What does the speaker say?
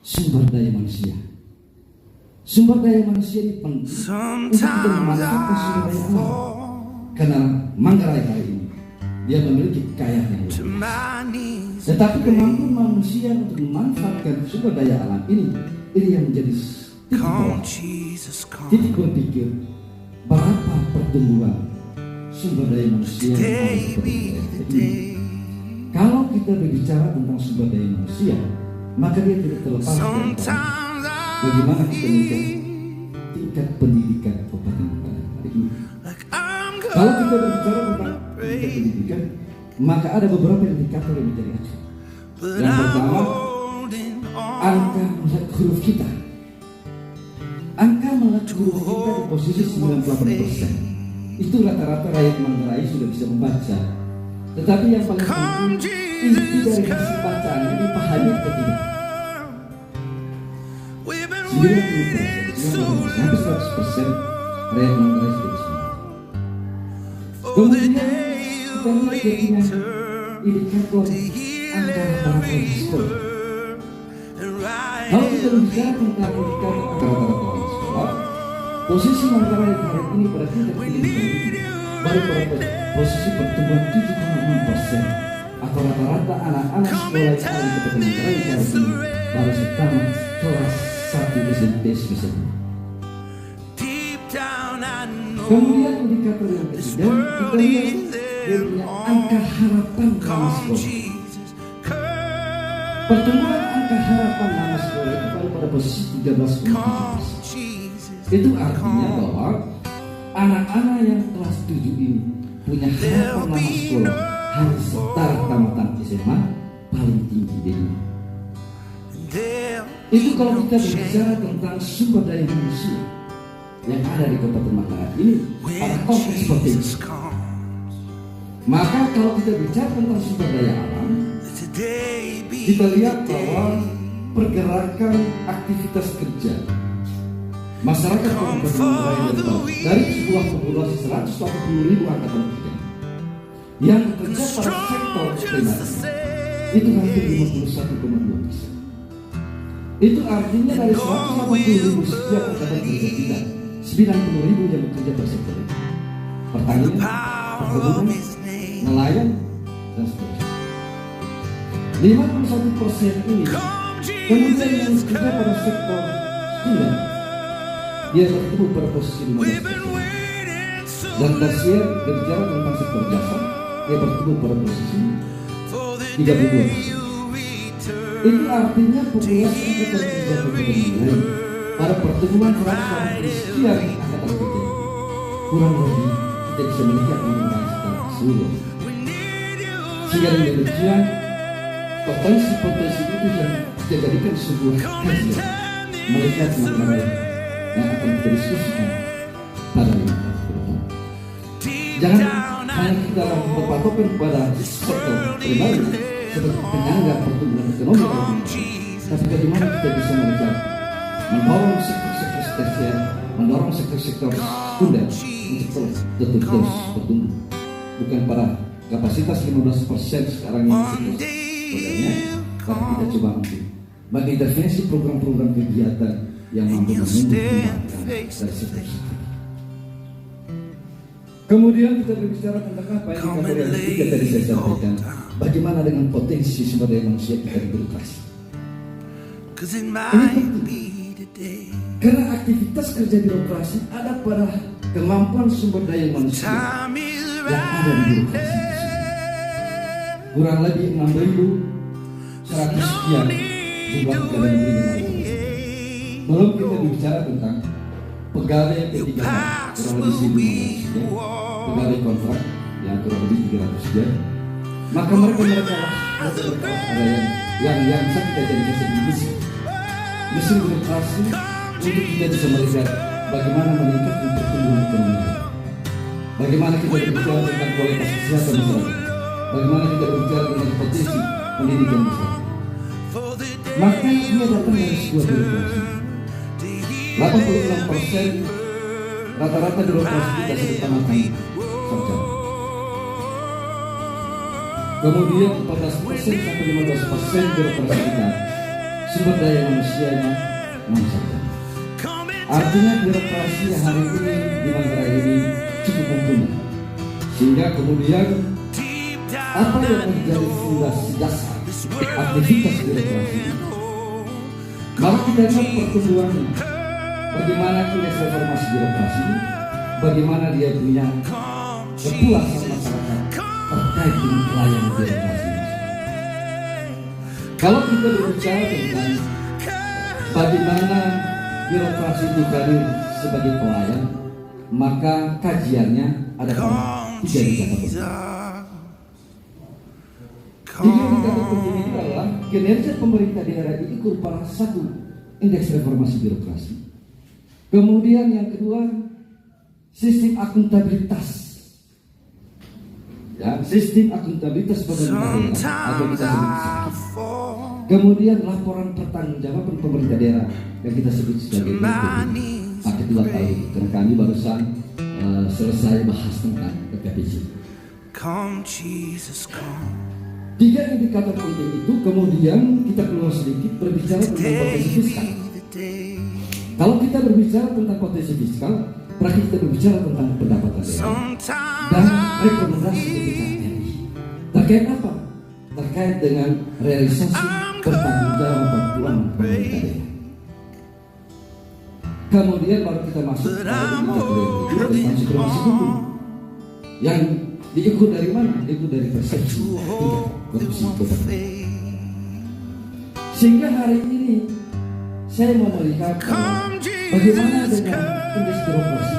sumber daya manusia. Sumber daya manusia ini penting untuk kita memanfaatkan sumber daya alam. Karena Manggarai hari ini dia memiliki kekayaan yang luar biasa. Tetapi kemampuan manusia untuk memanfaatkan sumber daya alam ini yang menjadi titik berpikir berapa pertumbuhan sumber daya manusia yang ada di ini. Kalau kita berbicara tentang sumber daya manusia, maka dia tidak terlepas dari bagaimana kita melihat tingkat pendidikan Kabupaten Manggarai hari ini. Kalau kita berbicara tentang tingkat pendidikan, maka ada beberapa indikator yang menjadi acuan. Yang pertama, angka melek huruf kita. Angka melek huruf kita di posisi 98%. Itu rata-rata rakyat Manggarai sudah bisa membaca. Tetapi yang paling penting, inti dari hasil bacaan ini pahami atau tidak. 90%, hampir 100% rakyat Manggarai sudah bisa. Kemudian kita lihat jadinya indikator angka rata-rata di sekolah. Kalau kita berbicara tentang indikator angka rata-rata di sekolah, posisi Manggarai hari ini pada tingkat pendidikan baru pada posisi pertumbuhan 7,6%, atau rata-rata anak-anak sekolah yang ada di Kabupaten Manggarai hari ini baru tamat kelas 1 SMP semester. Kemudian indikator yang ketiga, kita lihat angka harapan nama sekolah. Pertumbuhan angka harapan nama sekolah itu baru pada posisi 13,7%. Itu artinya bahwa anak-anak yang kelas 7 ini punya harapan nama sekolah harus setara tamatan SMA paling tinggi di dunia. Itu kalau kita berbicara tentang sumber daya manusia yang ada di Kabupaten Manggarai ini pada konteks seperti ini. Maka kalau kita bicara tentang sumber daya alam, kita lihat bahwa pergerakan aktivitas kerja masyarakat Kabupaten Manggarai dari sebuah populasi 180.000 angkatan kerja yang bekerja pada sektor primer itu hampir 51,2%. Itu artinya dari 180.000 setiap angkatan kerja kita 90.000 yang bekerja pada sektor ini. Pertanian, perkebunan, nelayan, dan seterusnya. 51% ini kemudian yang bekerja pada sektor sekunder dia bertemu pada posisi 15%. Dan tersier berbicara tentang sektor jasa dia bertemu pada posisi 32%. Itu artinya populasi angkatan kerja Kabupaten pada pertumbuhan 180 sekian angkatan kerja kurang lebih kita bisa melihat Manggarai secara keseluruhan. Sehingga dengan demikian potensi-potensi itu yang kita jadikan sebuah kajian melihat Manggarai yang akan kita diskusikan pada 5 tahun ke depan. Jangan hanya kita berpatokan pada sektor primer sebagai penyangga pertumbuhan ekonomi, tapi bagaimana kita bisa melihat mendorong sektor-sektor tersier, mendorong sektor-sektor sekunder untuk terus bertumbuh. Bukan pada kapasitas 15% sekarang ini sebenarnya, tapi kita coba ambil bagi intervensi program-program kegiatan yang mampu menumbuhkan dari sektor-sektor. Kemudian kita berbicara tentang apa yang ketiga tadi saya sampaikan, bagaimana dengan potensi sumber daya manusia kita di birokrasi. Ini penting. Karena aktivitas kerja birokrasi ada pada kemampuan sumber daya manusia yang ada di birokrasi. Kurang lebih 6.100 sekian jumlah pegawai negeri. Belum kita bicara tentang pegawai P3K kurang lebih 1.500 pegawai kontrak yang kurang lebih 300 sekian. Maka mereka ada yang bisa kita jadikan sebagai mesin birokrasi untuk kita bisa melihat bagaimana meningkatkan pertumbuhan ekonomi, bagaimana kita berbicara tentang kualitas kesehatan masyarakat, bagaimana kita berbicara tentang potensi pendidikan masyarakat. Maka dia datang dari sebuah birokrasi. 86% rata-rata birokrasi kita sudah tamatkan sarjana. Kemudian 14% sampai 15% birokrasi kita sumber daya manusianya saja. Artinya birokrasi hari ini di Manggarai ini cukup mumpuni, sehingga kemudian apa yang menjadi fondasi dasar aktivitas birokrasi, maka kita lihat pertumbuhannya. Bagaimana indeks reformasi birokrasi, bagaimana dia punya kepuasan masyarakat terkait dengan pelayanan birokrasi. Kalau kita berbicara tentang bagaimana birokrasi itu hadir sebagai pelayan, maka kajiannya ada pada 3 indikator. 3 indikator penting itu adalah kinerja pemerintah daerah itu merupakan satu indeks reformasi birokrasi. Kemudian yang kedua, sistem akuntabilitas. Ya, sistem akuntabilitas pemerintah daerah atau kita sebut SAKI. Kemudian laporan pertanggungjawaban pemerintah daerah yang kita sebut sebagai kedua kali, karena kami barusan selesai bahas tentang PKPJ. 3 indikator penting itu kemudian kita keluar sedikit berbicara tentang potensi fiskal. Kalau kita berbicara tentang potensi fiskal, berarti kita berbicara tentang pendapatan daerah dan rekomendasi BPKRI. Terkait apa? Terkait dengan realisasi pertanggungjawaban keuangan pemerintah daerah. Kemudian baru kita masuk pada indikator tentang supremasi hukum yang diukur dari mana? Diukur dari persepsi korupsi gubernur. Sehingga hari ini saya mau melihat bagaimana dengan indeks birokrasi